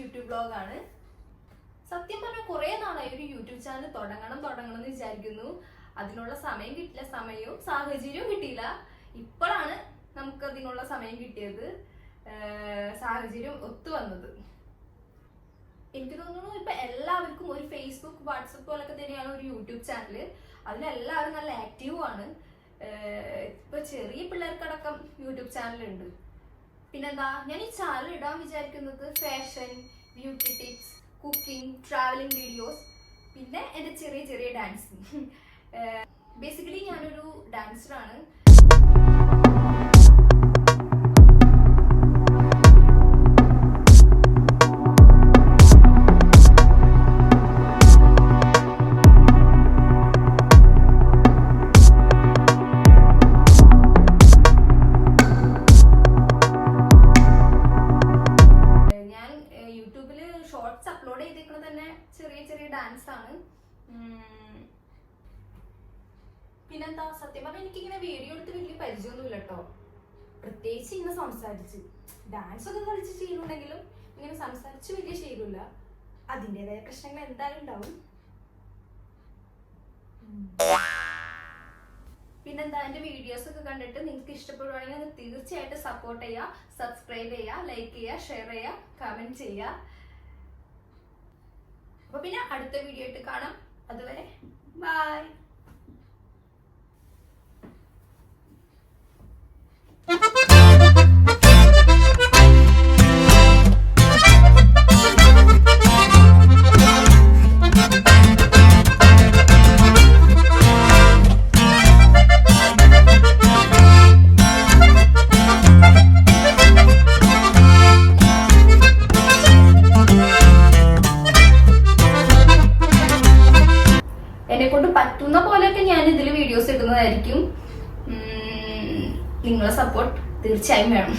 YouTube ബ്ലോഗാണ്. സത്യം പറഞ്ഞാൽ കുറേ നാളായി ഒരു യൂട്യൂബ് ചാനൽ തുടങ്ങണം എന്ന് വിചാരിക്കുന്നു. അതിനുള്ള സമയം കിട്ടില്ല, സമയവും സാഹചര്യവും കിട്ടിയില്ല. ഇപ്പോഴാണ് നമുക്ക് അതിനുള്ള സമയം കിട്ടിയത്, സാഹചര്യം ഒത്തു വന്നത്. എനിക്ക് തോന്നുന്നു ഇപ്പൊ എല്ലാവർക്കും ഒരു ഫേസ്ബുക്ക്, വാട്സപ്പ് പോലൊക്കെ തന്നെയാണ് ഒരു യൂട്യൂബ് ചാനല്. അതിലെല്ലാവരും നല്ല ആക്റ്റീവും ആണ്. ഇപ്പൊ ചെറിയ പിള്ളേർക്കടക്കം യൂട്യൂബ് ചാനലുണ്ട്. പിന്നെന്താ, ഞാൻ ഈ ചാനൽ ഇടാൻ വിചാരിക്കുന്നത് fashion, beauty tips, cooking, travelling videos, പിന്നെ എൻ്റെ ചെറിയ ചെറിയ ഡാൻസ്. ബേസിക്കലി ഞാനൊരു ഡാൻസറാണ്. ഷോർട്സ് അപ്ലോഡ് ചെയ്തേക്കുന്നത് തന്നെ ചെറിയ ചെറിയ ഡാൻസ് ആണ്. പിന്നെന്താ, സത്യം പറഞ്ഞാൽ എനിക്കിങ്ങനെ വീഡിയോ എടുത്ത് വലിയ പരിചയമൊന്നുമില്ല കേട്ടോ. പ്രത്യേകിച്ച് ഇങ്ങനെ സംസാരിച്ച് ഡാൻസ് ഒക്കെ കളിച്ച് ചെയ്യുന്നുണ്ടെങ്കിലും ഇങ്ങനെ സംസാരിച്ച് വലിയ ശീലമില്ല. അതിൻ്റെതായ പ്രശ്നങ്ങൾ എന്തായാലും ഉണ്ടാവും. പിന്നെന്താ, എൻ്റെ വീഡിയോസ് ഒക്കെ കണ്ടിട്ട് നിങ്ങൾക്ക് ഇഷ്ടപ്പെടുവാണെങ്കിൽ തീർച്ചയായിട്ടും സപ്പോർട്ട് ചെയ്യുക, സബ്സ്ക്രൈബ് ചെയ്യുക, ലൈക്ക് ചെയ്യുക, ഷെയർ ചെയ്യുക, കമൻറ്റ് ചെയ്യുക. അപ്പൊ പിന്നെ അടുത്ത വീഡിയോ ആയിട്ട് കാണാം. അതുവരെ ബൈ. എന്നെക്കൊണ്ട് പറ്റുന്ന പോലെയൊക്കെ ഞാൻ ഇതിൽ വീഡിയോസ് ഇടുന്നതായിരിക്കും. നിങ്ങളെ സപ്പോർട്ട് തീർച്ചയായും വേണം.